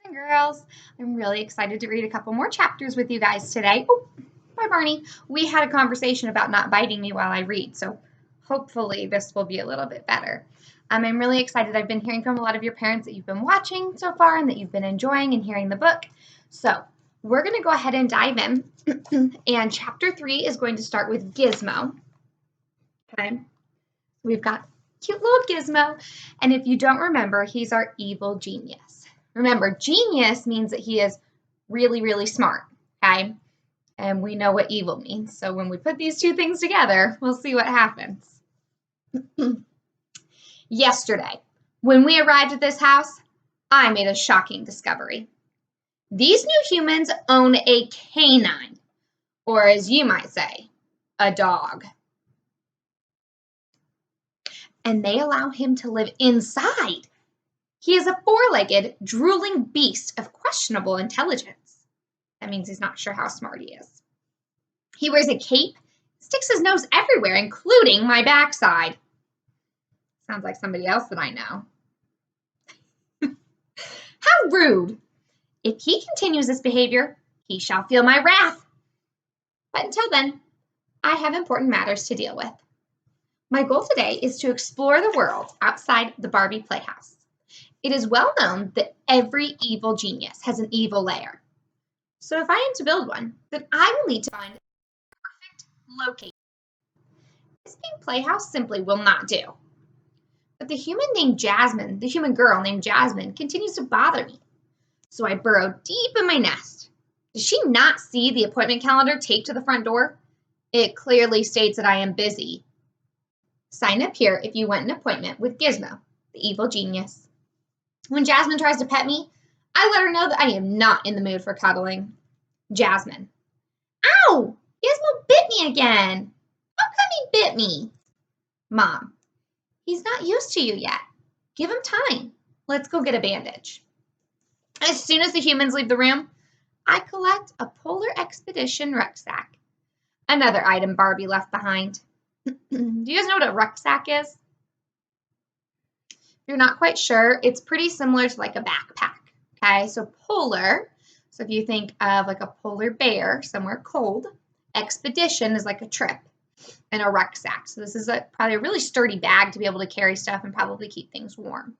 And girls, I'm really excited to read a couple more chapters with you guys today. Oh, bye Barney. We had a conversation about not biting me while I read, so hopefully this will be a little bit better. I'm really excited. I've been hearing from a lot of your parents that you've been watching so far and that you've been enjoying and hearing the book. So we're going to go ahead and dive in. And chapter 3 is going to start with Gizmo. Okay, we've got cute little Gizmo, and if you don't remember, he's our evil genius. Remember, genius means that he is really, really smart, okay? And we know what evil means. So when we put these two things together, we'll see what happens. Yesterday, when we arrived at this house, I made a shocking discovery. These new humans own a canine, or as you might say, a dog. And they allow him to live inside. He is a four-legged, drooling beast of questionable intelligence. That means he's not sure how smart he is. He wears a cape, sticks his nose everywhere, including my backside. Sounds like somebody else that I know. How rude! If he continues this behavior, he shall feel my wrath. But until then, I have important matters to deal with. My goal today is to explore the world outside the Barbie playhouse. It is well known that every evil genius has an evil lair. So if I am to build one, then I will need to find the perfect location. This pink playhouse simply will not do. But the human girl named Jasmine, continues to bother me. So I burrow deep in my nest. Does she not see the appointment calendar taped to the front door? It clearly states that I am busy. Sign up here if you want an appointment with Gizmo, the evil genius. When Jasmine tries to pet me, I let her know that I am not in the mood for cuddling. Jasmine. Ow! Gizmo bit me again. How come he bit me? Mom. He's not used to you yet. Give him time. Let's go get a bandage. As soon as the humans leave the room, I collect a Polar Expedition rucksack. Another item Barbie left behind. Do you guys know what a rucksack is? If you're not quite sure, it's pretty similar to like a backpack. Okay, so polar. So if you think of like a polar bear somewhere cold, expedition is like a trip, and a rucksack. So this is probably a really sturdy bag to be able to carry stuff and probably keep things warm.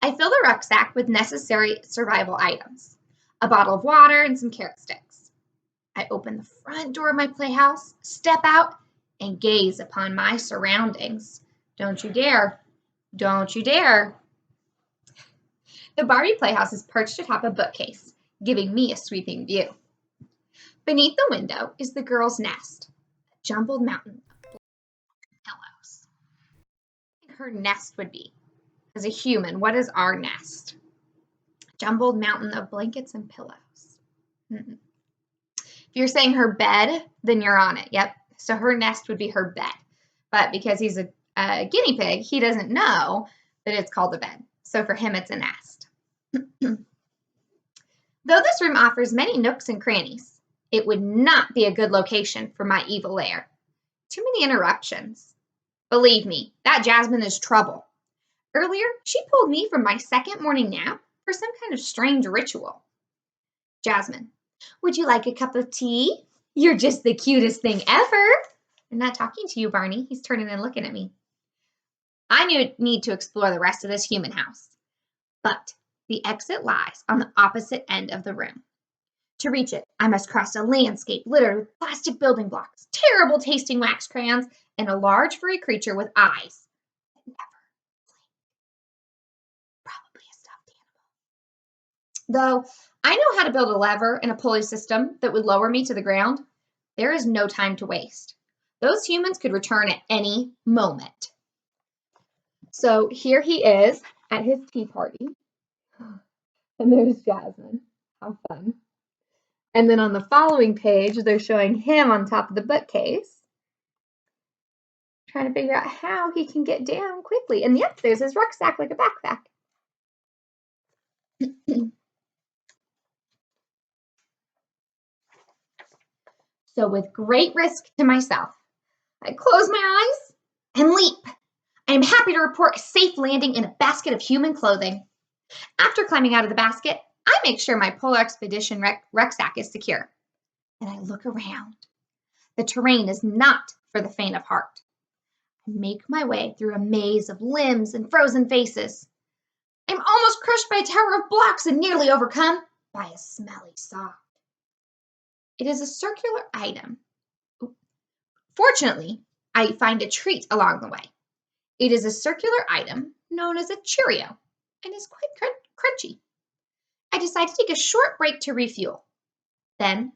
I fill the rucksack with necessary survival items, a bottle of water and some carrot sticks. I open the front door of my playhouse, step out, and gaze upon my surroundings. Don't you dare. Don't you dare. The Barbie playhouse is perched atop a bookcase, giving me a sweeping view. Beneath the window is the girl's nest, a jumbled mountain of pillows. I think her nest would be. As a human, what is our nest? A jumbled mountain of blankets and pillows. If you're saying her bed, then you're on it. Yep. So her nest would be her bed. But because he's a guinea pig, he doesn't know that it's called a bed. So for him, it's a nest. Though this room offers many nooks and crannies, it would not be a good location for my evil lair. Too many interruptions. Believe me, that Jasmine is trouble. Earlier, she pulled me from my second morning nap for some kind of strange ritual. Jasmine, would you like a cup of tea? You're just the cutest thing ever. I'm not talking to you, Barney. He's turning and looking at me. I need to explore the rest of this human house. But the exit lies on the opposite end of the room. To reach it, I must cross a landscape littered with plastic building blocks, terrible tasting wax crayons, and a large furry creature with eyes that never blink. Probably a stuffed animal. Though I know how to build a lever and a pulley system that would lower me to the ground, there is no time to waste. Those humans could return at any moment. So here he is at his tea party. And there's Jasmine. How fun. And then on the following page, they're showing him on top of the bookcase, trying to figure out how he can get down quickly. And yep, there's his rucksack like a backpack. So with great risk to myself, I close my eyes and leap. I am happy to report a safe landing in a basket of human clothing. After climbing out of the basket, I make sure my polar expedition rucksack is secure. And I look around. The terrain is not for the faint of heart. I make my way through a maze of limbs and frozen faces. I'm almost crushed by a tower of blocks and nearly overcome by a smelly sock. It is a circular item. Fortunately, I find a treat along the way. It is a circular item known as a Cheerio and is quite crunchy. I decide to take a short break to refuel. Then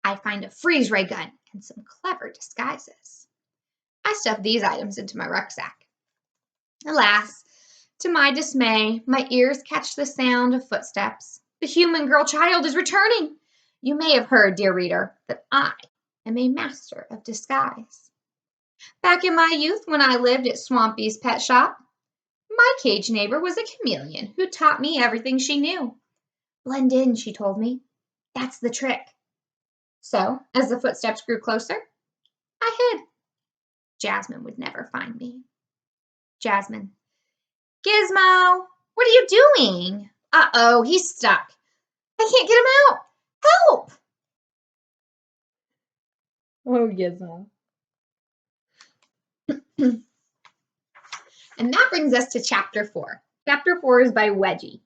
I find a freeze ray gun and some clever disguises. I stuff these items into my rucksack. Alas, to my dismay, my ears catch the sound of footsteps. The human girl child is returning. You may have heard, dear reader, that I am a master of disguise. Back in my youth, when I lived at Swampy's pet shop, my cage neighbor was a chameleon who taught me everything she knew. Blend in, she told me. That's the trick. So, as the footsteps grew closer, I hid. Jasmine would never find me. Jasmine. Gizmo, what are you doing? Uh-oh, he's stuck. I can't get him out. Help! Oh, Gizmo. And that brings us to chapter 4. Chapter 4 is by Wedgie.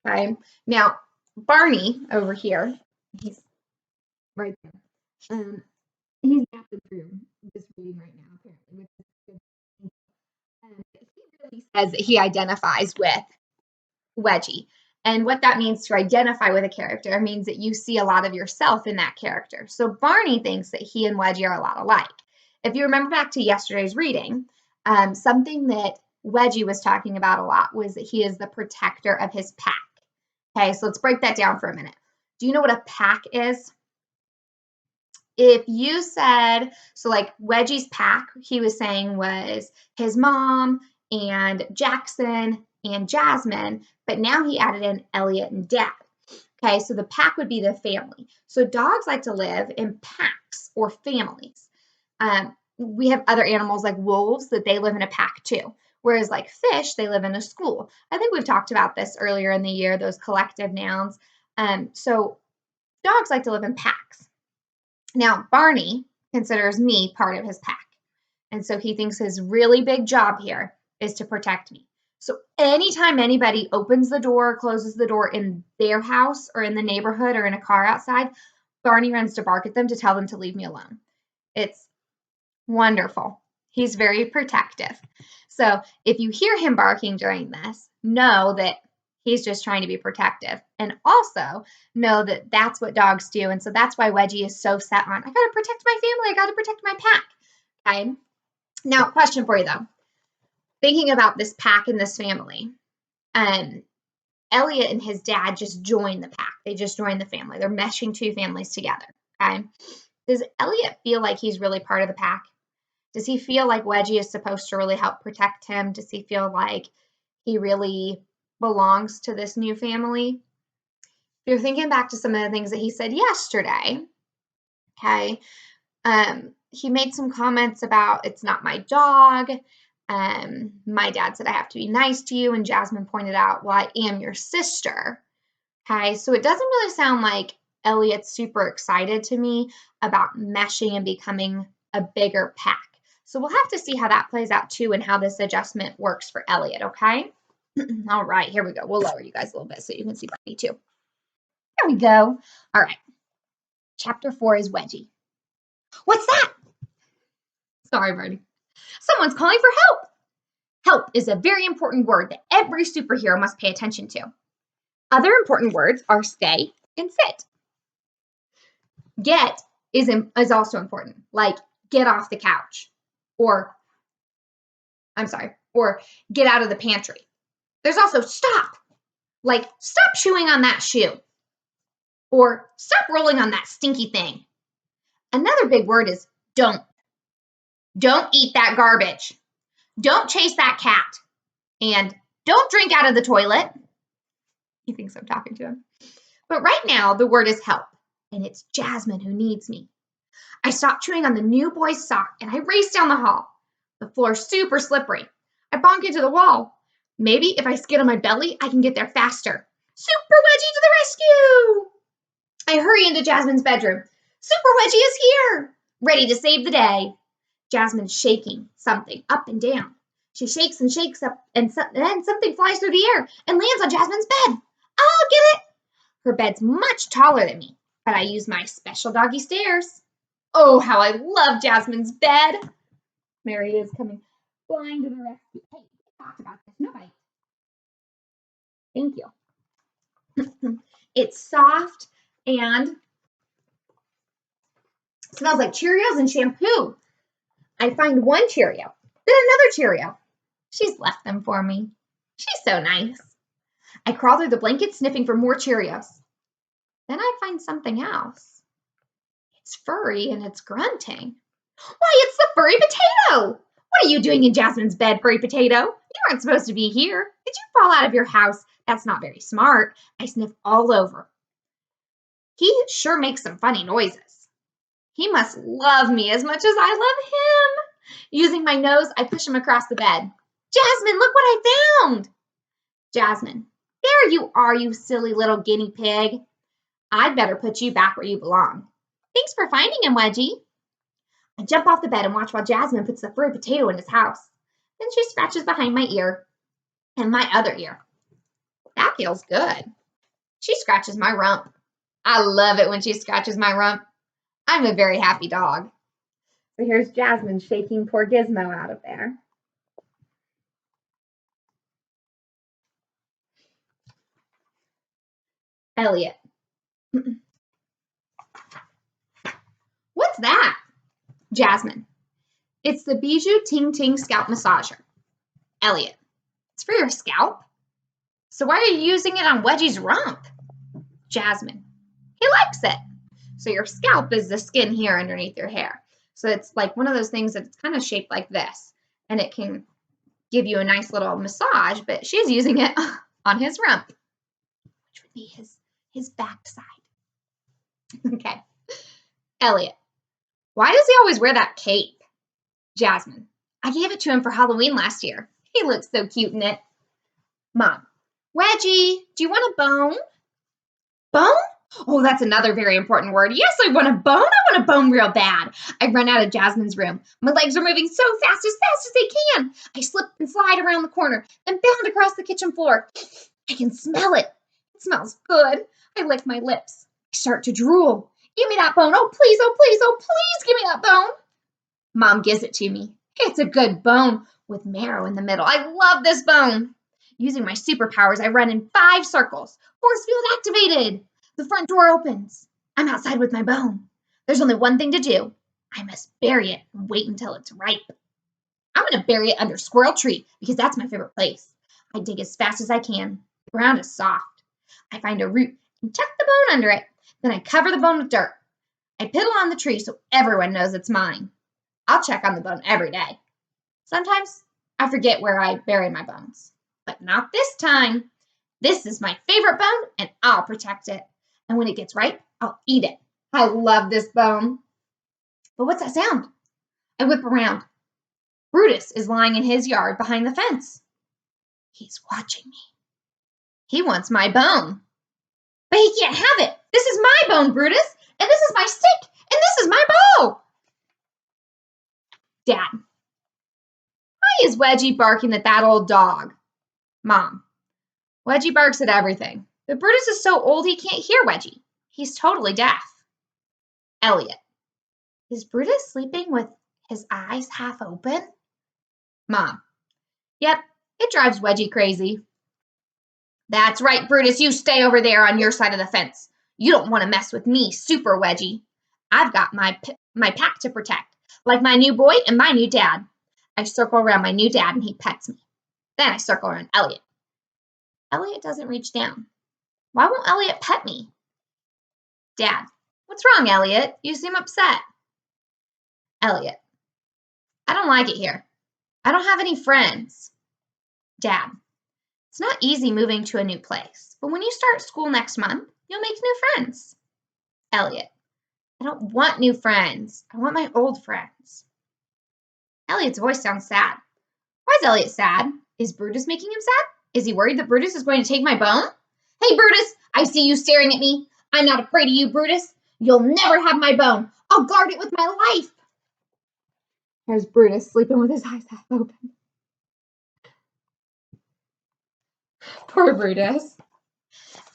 Okay. Now, Barney over here, he's right there. He's napping through this reading right now, apparently. He really says that he identifies with Wedgie. And what that means to identify with a character means that you see a lot of yourself in that character. So Barney thinks that he and Wedgie are a lot alike. If you remember back to yesterday's reading, something that Wedgie was talking about a lot was that he is the protector of his pack. Okay, so let's break that down for a minute. Do you know what a pack is? If you said, so like Wedgie's pack, he was saying was his mom and Jackson and Jasmine, but now he added in Elliot and Dad. Okay, so the pack would be the family. So dogs like to live in packs or families. We have other animals like wolves that they live in a pack too. Whereas like fish, they live in a school. I think we've talked about this earlier in the year, those collective nouns. So dogs like to live in packs. Now, Barney considers me part of his pack. And so he thinks his really big job here is to protect me. So anytime anybody opens the door, closes the door in their house or in the neighborhood or in a car outside, Barney runs to bark at them to tell them to leave me alone. It's wonderful. He's very protective. So if you hear him barking during this, know that he's just trying to be protective. And also know that that's what dogs do. And so that's why Wedgie is so set on, I got to protect my family. I got to protect my pack. Okay. Now, question for you though. Thinking about this pack and this family, Elliot and his dad just joined the pack. They just joined the family. They're meshing two families together. Okay. Does Elliot feel like he's really part of the pack? Does he feel like Wedgie is supposed to really help protect him? Does he feel like he really belongs to this new family? If you're thinking back to some of the things that he said yesterday, okay, he made some comments about it's not my dog. My dad said I have to be nice to you, and Jasmine pointed out, well, I am your sister. Okay, so it doesn't really sound like Elliot's super excited to me about meshing and becoming a bigger pack. So we'll have to see how that plays out too and how this adjustment works for Elliot, okay? All right, here we go. We'll lower you guys a little bit so you can see Barney too. There we go. All right. Chapter 4 is Wedgie. What's that? Sorry, Barney. Someone's calling for help. Help is a very important word that every superhero must pay attention to. Other important words are stay and fit. Get is also important, like get off the couch or get out of the pantry. There's also stop, like stop chewing on that shoe or stop rolling on that stinky thing. Another big word is don't. Don't eat that garbage. Don't chase that cat. And don't drink out of the toilet. He thinks I'm talking to him. But right now, the word is help. And it's Jasmine who needs me. I stop chewing on the new boy's sock and I race down the hall. The floor's super slippery. I bonk into the wall. Maybe if I skid on my belly, I can get there faster. Super Wedgie to the rescue! I hurry into Jasmine's bedroom. Super Wedgie is here, ready to save the day. Jasmine's shaking something up and down. She shakes and shakes up, and then something flies through the air and lands on Jasmine's bed. I'll get it! Her bed's much taller than me, but I use my special doggy stairs. Oh, how I love Jasmine's bed! Mary is coming flying to the rescue. Hey, we talked about this. No bite. Thank you. It's soft and smells like Cheerios and shampoo. I find one Cheerio, then another Cheerio. She's left them for me. She's so nice. I crawl through the blanket sniffing for more Cheerios. Then I find something else. It's furry and it's grunting. Why, it's the furry potato! What are you doing in Jasmine's bed, furry potato? You aren't supposed to be here. Did you fall out of your house? That's not very smart. I sniff all over. He sure makes some funny noises. He must love me as much as I love him. Using my nose, I push him across the bed. Jasmine, look what I found! Jasmine, there you are, you silly little guinea pig. I'd better put you back where you belong. Thanks for finding him, Wedgie. I jump off the bed and watch while Jasmine puts the furry potato in his house. Then she scratches behind my ear and my other ear. That feels good. She scratches my rump. I love it when she scratches my rump. I'm a very happy dog. So here's Jasmine shaking poor Gizmo out of there. Elliot. What's that? Jasmine. It's the Bijou Ting Ting Scalp Massager. Elliot. It's for your scalp? So why are you using it on Wedgie's rump? Jasmine. He likes it. So your scalp is the skin here underneath your hair. So it's like one of those things that's kind of shaped like this. And it can give you a nice little massage, but she's using it on his rump, which would be his backside. Okay. Elliot. Why does he always wear that cape? Jasmine. I gave it to him for Halloween last year. He looks so cute in it. Mom. Wedgie, do you want a bone? Bone? Oh, that's another very important word. Yes, I want a bone. I want a bone real bad. I run out of Jasmine's room. My legs are moving so fast as they can. I slip and slide around the corner, then bound across the kitchen floor. I can smell it. It smells good. I lick my lips. I start to drool. Give me that bone. Oh, please, oh, please, oh, please give me that bone. Mom gives it to me. It's a good bone with marrow in the middle. I love this bone. Using my superpowers, I run in 5 circles. Force field activated. The front door opens. I'm outside with my bone. There's only one thing to do. I must bury it and wait until it's ripe. I'm going to bury it under Squirrel Tree because that's my favorite place. I dig as fast as I can. The ground is soft. I find a root and tuck the bone under it. Then I cover the bone with dirt. I piddle on the tree so everyone knows it's mine. I'll check on the bone every day. Sometimes I forget where I bury my bones, but not this time. This is my favorite bone and I'll protect it. And when it gets ripe, I'll eat it. I love this bone. But what's that sound? I whip around. Brutus is lying in his yard behind the fence. He's watching me. He wants my bone. But he can't have it. This is my bone, Brutus. And this is my stick. And this is my bow. Dad. Why is Wedgie barking at that old dog? Mom. Wedgie barks at everything. But Brutus is so old he can't hear Wedgie. He's totally deaf. Elliot. Is Brutus sleeping with his eyes half open? Mom. Yep, it drives Wedgie crazy. That's right, Brutus, you stay over there on your side of the fence. You don't want to mess with me, Super Wedgie. I've got my pack to protect, like my new boy and my new dad. I circle around my new dad and he pets me. Then I circle around Elliot. Elliot doesn't reach down. Why won't Elliot pet me? Dad. What's wrong, Elliot? You seem upset. Elliot. I don't like it here. I don't have any friends. Dad. It's not easy moving to a new place, but when you start school next month, you'll make new friends. Elliot. I don't want new friends. I want my old friends. Elliot's voice sounds sad. Why is Elliot sad? Is Brutus making him sad? Is he worried that Brutus is going to take my bone? Hey, Brutus, I see you staring at me. I'm not afraid of you, Brutus. You'll never have my bone. I'll guard it with my life. There's Brutus sleeping with his eyes half open. Poor Brutus.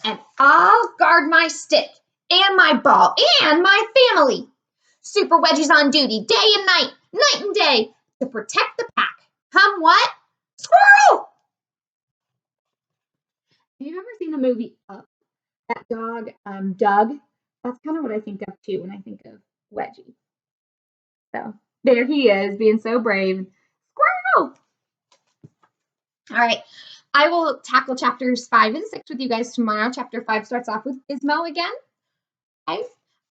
And I'll guard my stick and my ball and my family. Super Wedgie's on duty day and night and day to protect the pack. Come what? Squirrel! Have you ever seen the movie Up? That dog, Doug? That's kind of what I think of too when I think of Wedgie. So there he is, being so brave. Squirrel! All right. I will tackle chapters 5 and 6 with you guys tomorrow. Chapter 5 starts off with Gizmo again. I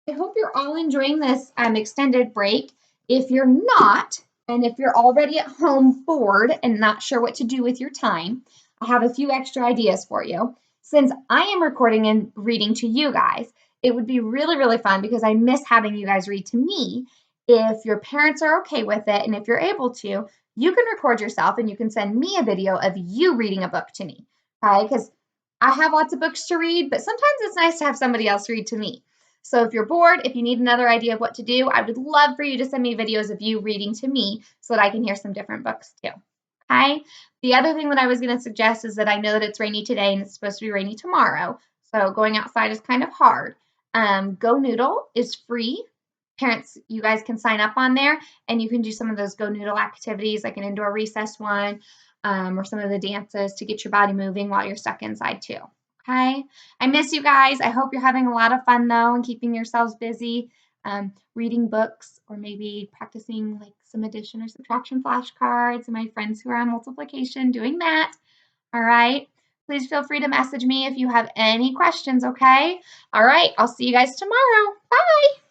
hope you're all enjoying this extended break. If you're not, and if you're already at home bored and not sure what to do with your time, I have a few extra ideas for you. Since I am recording and reading to you guys, it would be really, really fun because I miss having you guys read to me. If your parents are okay with it and if you're able to, you can record yourself and you can send me a video of you reading a book to me, okay? Because I have lots of books to read, but sometimes it's nice to have somebody else read to me. So if you're bored, if you need another idea of what to do, I would love for you to send me videos of you reading to me so that I can hear some different books too. Okay? The other thing that I was going to suggest is that I know that it's rainy today and it's supposed to be rainy tomorrow. So going outside is kind of hard. Go Noodle is free. Parents, you guys can sign up on there and you can do some of those Go Noodle activities like an indoor recess one or some of the dances to get your body moving while you're stuck inside too. Okay. I miss you guys. I hope you're having a lot of fun though and keeping yourselves busy, reading books or maybe practicing like some addition or subtraction flashcards and my friends who are on multiplication doing that. All right. Please feel free to message me if you have any questions. Okay. All right. I'll see you guys tomorrow. Bye.